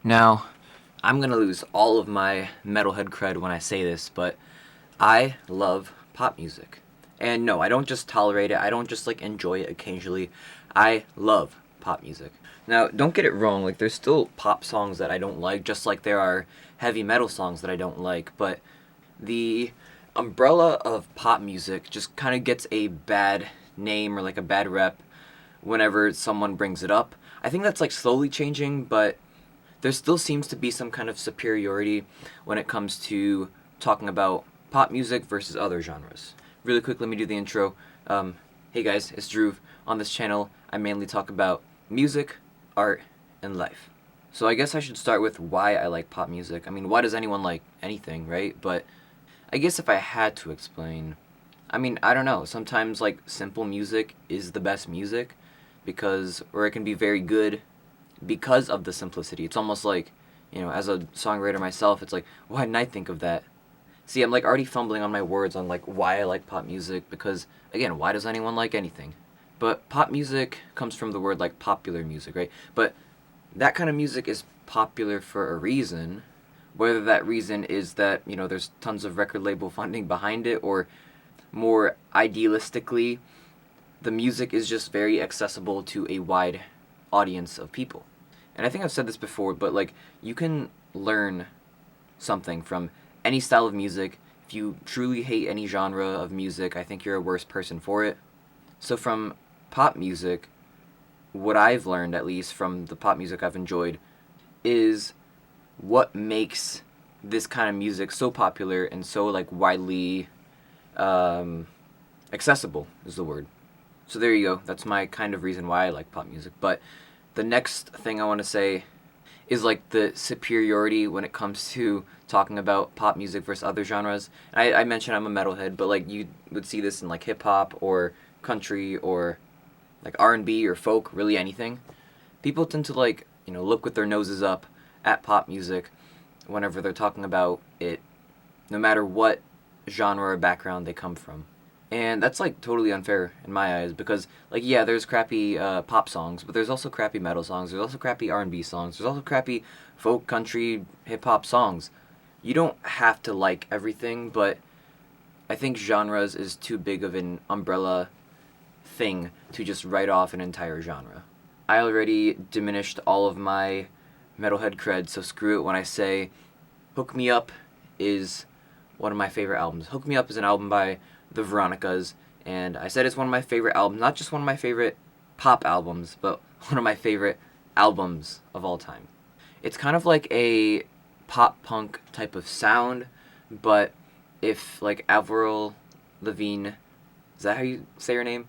Now, I'm gonna lose all of my metalhead cred when I say this, but I love pop music. And no, I don't just tolerate it, I don't just like enjoy it occasionally. I love pop music. Now, don't get it wrong, like there's still pop songs that I don't like, just like there are heavy metal songs that I don't like, but the umbrella of pop music just kind of gets a bad name or like a bad rep whenever someone brings it up. I think that's like slowly changing, but there still seems to be some kind of superiority when it comes to talking about pop music versus other genres. Really quick, let me do the intro. Hey guys, it's Drew. On this channel, I mainly talk about music, art, and life. So I guess I should start with why I like pop music. I mean, why does anyone like anything, right? But I guess if I had to explain, I mean, I don't know. Sometimes like simple music is the best music because, or it can be very good because of the simplicity. It's almost like, as a songwriter myself, it's like, why didn't I think of that? See, I'm like already fumbling on my words on like why I like pop music because, again, why does anyone like anything? But pop music comes from the word like popular music, right? But that kind of music is popular for a reason. Whether that reason is that, there's tons of record label funding behind it, or more idealistically, the music is just very accessible to a wide audience of people. And I think I've said this before, but like you can learn something from any style of music. If you truly hate any genre of music, I think you're a worse person for it. So from pop music, what I've learned, at least from the pop music I've enjoyed, is what makes this kind of music so popular and so like widely um, accessible is the word. So there you go. That's my kind of reason why I like pop music. But the next thing I want to say is like the superiority when it comes to talking about pop music versus other genres. I mentioned I'm a metalhead, but like you would see this in like hip hop or country or like R&B or folk, really anything. People tend to like, look with their noses up at pop music whenever they're talking about it, no matter what genre or background they come from. And that's like totally unfair in my eyes because like yeah, there's crappy pop songs, but there's also crappy metal songs. There's also crappy R&B songs. There's also crappy folk, country, hip hop songs. You don't have to like everything, but I think genres is too big of an umbrella thing to just write off an entire genre. I already diminished all of my metalhead cred, so screw it when I say Hook Me Up is one of my favorite albums. Hook Me Up is an album by the Veronicas, and I said it's one of my favorite albums, not just one of my favorite pop albums, but one of my favorite albums of all time. It's kind of like a pop punk type of sound, but if like Avril Lavigne, is that how you say her name?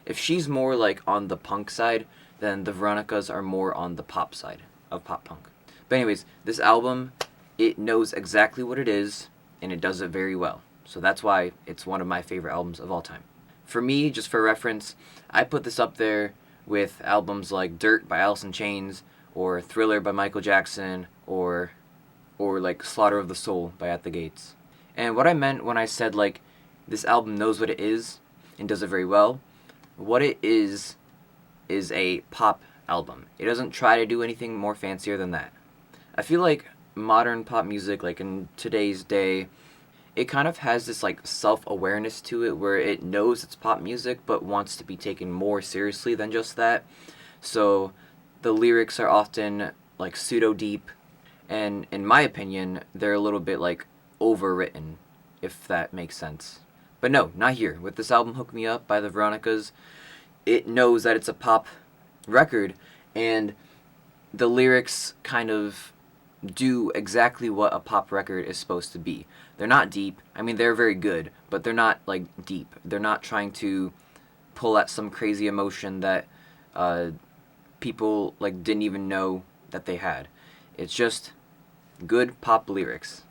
If she's more like on the punk side, then the Veronicas are more on the pop side of pop punk. But anyways, this album, it knows exactly what it is, and it does it very well. So that's why it's one of my favorite albums of all time. For me, just for reference, I put this up there with albums like Dirt by Alice in Chains, or Thriller by Michael Jackson, or like Slaughter of the Soul by At the Gates. And what I meant when I said like this album knows what it is and does it very well, what it is a pop album. It doesn't try to do anything more fancier than that. I feel like modern pop music, like in today's day, it kind of has this like self-awareness to it where it knows it's pop music but wants to be taken more seriously than just that. So the lyrics are often like pseudo deep, and in my opinion, they're a little bit like overwritten, if that makes sense. But no, not here. With this album Hook Me Up by the Veronicas, it knows that it's a pop record, and the lyrics kind of do exactly what a pop record is supposed to be. They're not deep. I mean, they're very good, but they're not like deep. They're not trying to pull at some crazy emotion that uh, people like didn't even know that they had. It's just good pop lyrics.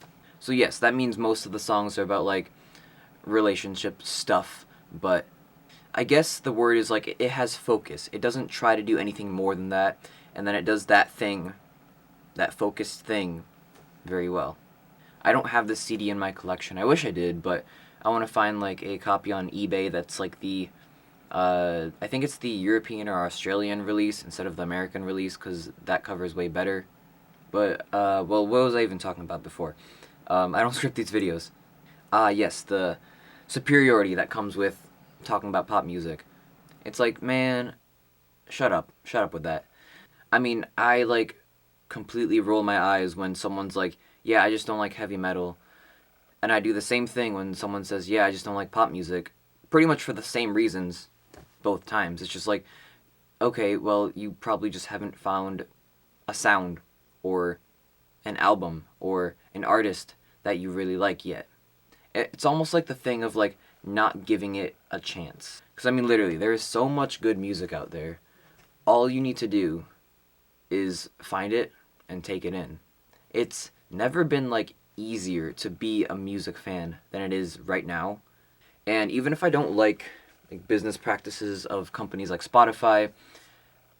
So yes, that means most of the songs are about like relationship stuff, but I guess the word is like it has focus. It doesn't try to do anything more than that, and then it does that thing, that focused thing, very well. I don't have this CD in my collection. I wish I did, but I want to find like a copy on eBay that's like the, I think it's the European or Australian release instead of the American release because that cover is way better. But well, what was I even talking about before? I don't script these videos. Yes, the superiority that comes with talking about pop music. It's like, man, shut up with that. I mean, I like completely roll my eyes when someone's like, yeah, I just don't like heavy metal. And I do the same thing when someone says, yeah, I just don't like pop music. Pretty much for the same reasons both times. It's just like, okay, well, you probably just haven't found a sound or an album or an artist that you really like yet. It's almost like the thing of like not giving it a chance. Because I mean, literally, there is so much good music out there. All you need to do is find it and take it in. It's never been like easier to be a music fan than it is right now. And even if I don't like business practices of companies like Spotify,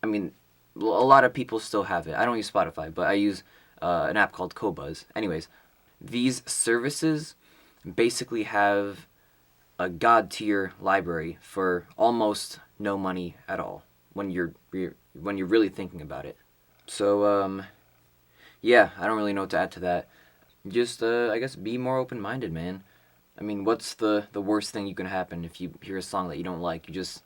I mean, a lot of people still have it. I don't use Spotify, but I use an app called Qobuz. Anyways, these services basically have a god tier library for almost no money at all when you're really thinking about it. So yeah, I don't really know what to add to that. Just I guess be more open minded, man. I mean, what's the worst thing you can happen if you hear a song that you don't like? You just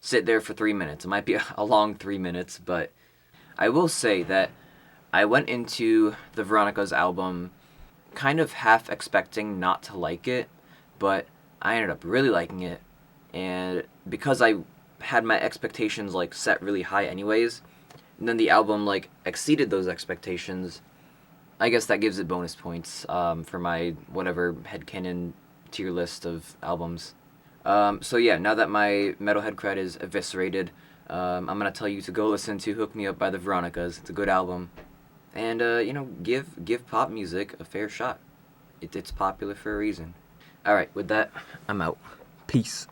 sit there for 3 minutes. It might be a long 3 minutes, but I will say that I went into the Veronicas album kind of half expecting not to like it, but I ended up really liking it. And because I had my expectations like set really high anyways, and then the album like exceeded those expectations, I guess that gives it bonus points for my whatever headcanon tier list of albums. So yeah, now that my Metalhead cred is eviscerated, I'm gonna tell you to go listen to "Hook Me Up" by the Veronicas. It's a good album, and give pop music a fair shot. It's popular for a reason. All right, with that, I'm out. Peace.